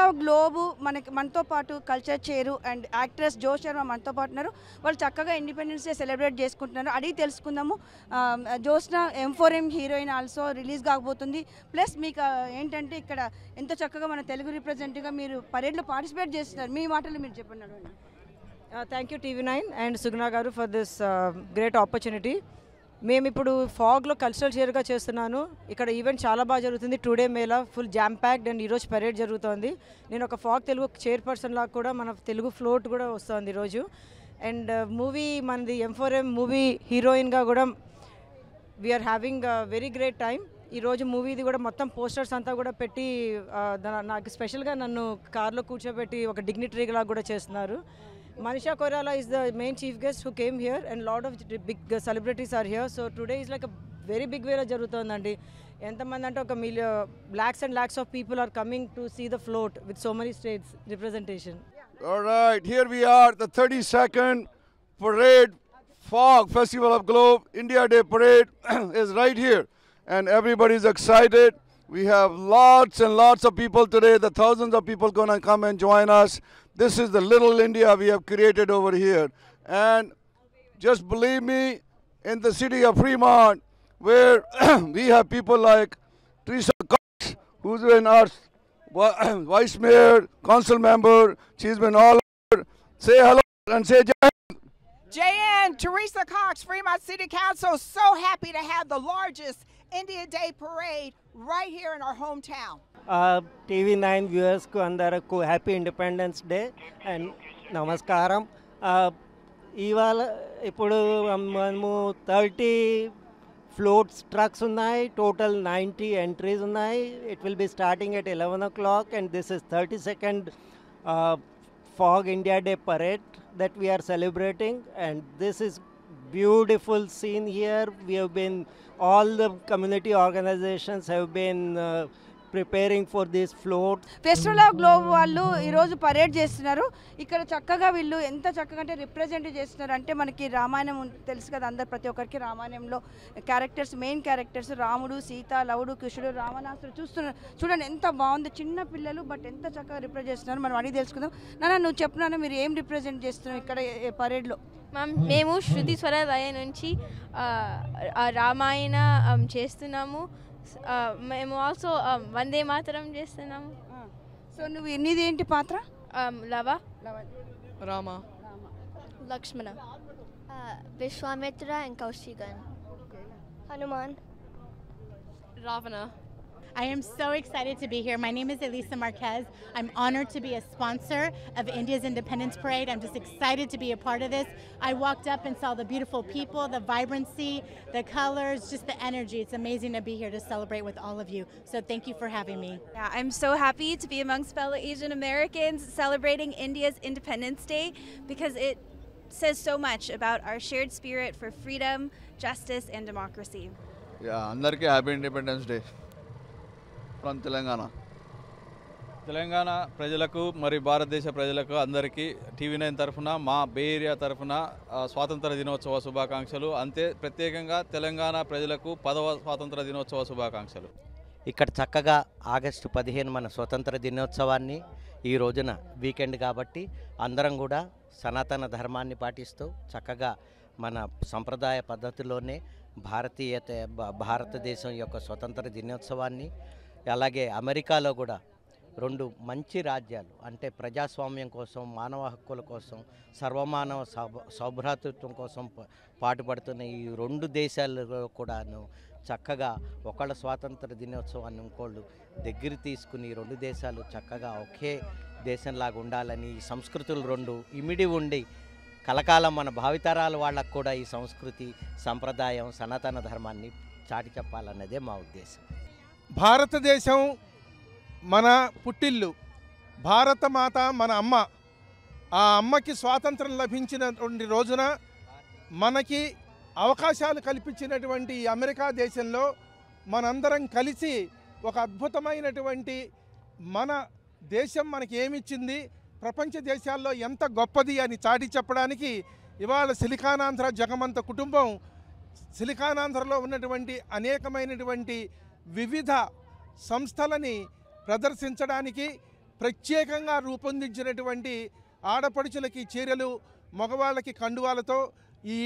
Love globe మనతో పాటు culture చేరు అండ్ యాక్ట్రెస్ జో శర్మ మనతో పాటు ఉన్నారు. వాళ్ళు చక్కగా ఇండిపెండెన్స్ డే సెలబ్రేట్ చేసుకుంటున్నారు. అడిగి తెలుసుకుందాము. Josna M4M heroine also release కాబోతుంది. ప్లస్ మీకు ఏంటంటే ఇక్కడ ఎంత చక్కగా మన తెలుగు రిప్రజెంట్గా మీరు పరేడ్లో పార్టిసిపేట్ చేస్తున్నారు. మీ మాటలు మీరు చెప్పండి. థ్యాంక్ యూ TV9 అండ్ సుగుణ గారు ఫర్ దిస్ గ్రేట్ ఆపర్చునిటీ. మేము ఇప్పుడు ఫాగ్లో కల్చరల్ షేర్గా చేస్తున్నాను. ఇక్కడ ఈవెంట్ చాలా బాగా జరుగుతుంది. Today Mela full jam packed and ఈరోజు పరేడ్ జరుగుతుంది. నేను ఒక ఫాగ్ తెలుగు చైర్పర్సన్ లాగా కూడా మన తెలుగు ఫ్లోట్ కూడా వస్తుంది ఈరోజు. అండ్ మూవీ మనది M4M మూవీ హీరోయిన్గా కూడా we are having very great time. ఈరోజు మూవీది కూడా మొత్తం పోస్టర్స్ అంతా కూడా పెట్టి నాకు స్పెషల్గా నన్ను కార్లో కూర్చోబెట్టి ఒక డిగ్నిటరీగా కూడా చేస్తున్నారు. Manisha Koirala is the main chief guest who came here and lot of big celebrities are here. So today is like a very big way jarutundandi. Entamandi ante oka lakhs and lakhs of people are coming to see the float with so many states representation. All right, here we are, the 32nd parade Fog Festival of Globe India Day parade is right here and everybody is excited. We have lots and lots of people today. The thousands of people going to come and join us. This is the little India we have created over here. And just believe me, in the city of Fremont, where we have people like Teresa Cox, who's been our vice mayor, council member. She's been all over. Say hello and say Jai. Jayan, Teresa Cox, Fremont City Council, so happy to have the largest India Day parade right here in our hometown. TV9 viewers ku andarku happy Independence Day and namaskaram. Ivala ippudu manamu 30 floats trucks unnai, total 90 entries unnai. It will be starting at 11 o'clock and this is 32nd Fog India Day parade that we are celebrating, and this is beautiful scene here. We have been, all the community organizations have been preparing for this float. Festival of globe వాళ్ళు ఈరోజు parade చేస్తున్నారు. ఇక్కడ చక్కగా వీళ్ళు ఎంత చక్కగా అంటే represent చేస్తున్నారు అంటే మనకి రామాయణం తెలుసు కదా, అందరు ప్రతి ఒక్కరికి రామాయణంలో క్యారెక్టర్స్, మెయిన్ క్యారెక్టర్స్ రాముడు, సీత, లవుడు, కృష్ణుడు, రావణాసురుడు చూస్తున్నారు. చూడండి ఎంత బాగుంది. చిన్న పిల్లలు బట్ ఎంత చక్కగా రిప్రజెంట్ చేస్తున్నారు. మనం అడిగి తెలుసుకుందాం. నాన్న నువ్వు చెప్తున్నాను, మీరు ఏం రిప్రజెంట్ చేస్తున్నావు ఇక్కడ పరేడ్లో? మేము శృతి స్వరలయ నుంచి రామాయణ చేస్తున్నాము. మేము ఆల్సో వందే మాతరం చేస్తున్నాము. సో నువ్వు ఎన్నిది ఏంటి పాత్ర? రామ, లక్ష్మణ, Vishwamitra and Kaushika. Hanuman, Ravana. I am so excited to be here. My name is Elisa Marquez. I'm honored to be a sponsor of India's Independence Parade. I'm just excited to be a part of this. I walked up and saw the beautiful people, the vibrancy, the colors, just the energy. It's amazing to be here to celebrate with all of you. So thank you for having me. Yeah, I'm so happy to be amongst fellow Asian Americans celebrating India's Independence Day because it says so much about our shared spirit for freedom, justice, and democracy. Yeah, andarki happy Independence Day. From Telangana ప్రజలకు మరి భారతదేశ ప్రజలకు అందరికీ TV9 తరఫున, మా బే area తరఫున స్వాతంత్ర దినోత్సవ శుభాకాంక్షలు. అంతే ప్రత్యేకంగా తెలంగాణ ప్రజలకు 10వ స్వాతంత్ర దినోత్సవ శుభాకాంక్షలు. ఇక్కడ చక్కగా ఆగస్టు 15 మన స్వతంత్ర దినోత్సవాన్ని, ఈ రోజున వీకెండ్ కాబట్టి అందరం కూడా సనాతన ధర్మాన్ని పాటిస్తూ చక్కగా మన సంప్రదాయ పద్ధతిలోనే భారతదేశం యొక్క స్వతంత్ర దినోత్సవాన్ని, అలాగే అమెరికాలో కూడా 2 మంచి రాజ్యాలు అంటే ప్రజాస్వామ్యం కోసం, మానవ హక్కుల కోసం, సర్వమానవ సౌభ్రాతృత్వం కోసం పాటుపడుతున్న ఈ 2 దేశాలలో కూడాను చక్కగా ఒకళ్ళ స్వాతంత్ర దినోత్సవాన్ని ఇంకోళ్ళు దగ్గర తీసుకుని 2 దేశాలు చక్కగా ఒకే దేశంలాగా ఉండాలని, ఈ సంస్కృతులు 2 ఇమిడి ఉండి కలకాలం మన భావితరాల వాళ్ళకు కూడా ఈ సంస్కృతి, సంప్రదాయం, సనాతన ధర్మాన్ని చాటి చెప్పాలన్నదే మా ఉద్దేశం. భారతదేశం మన పుట్టిల్లు, భారతమాత మన అమ్మ. ఆ అమ్మకి స్వాతంత్రం లభించినటువంటి రోజున మనకి అవకాశాలు కల్పించినటువంటి ఈ అమెరికా దేశంలో మనందరం కలిసి ఒక అద్భుతమైనటువంటి మన దేశం మనకి ఏమిచ్చింది, ప్రపంచ దేశాల్లో ఎంత గొప్పది అని చాటి చెప్పడానికి ఇవాళ సిలికానాంధ్ర జగమంత కుటుంబం సిలికానాంధ్రలో ఉన్నటువంటి అనేకమైనటువంటి వివిధ సంస్థలని ప్రదర్శించడానికి ప్రత్యేకంగా రూపొందించినటువంటి ఆడపడుచులకి చీరలు, మగవాళ్ళకి కండువాలతో ఈ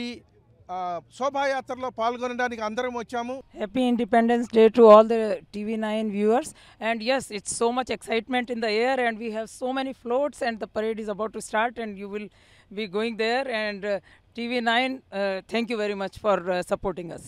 శోభాయాత్రలో పాల్గొనడానికి అందరం వచ్చాము. Happy Independence Day to all the TV9 viewers. And yes, it's so much excitement in the air, and we have so many floats, and the parade is about to start, and you will be going there. And TV9, thank you very much for supporting us.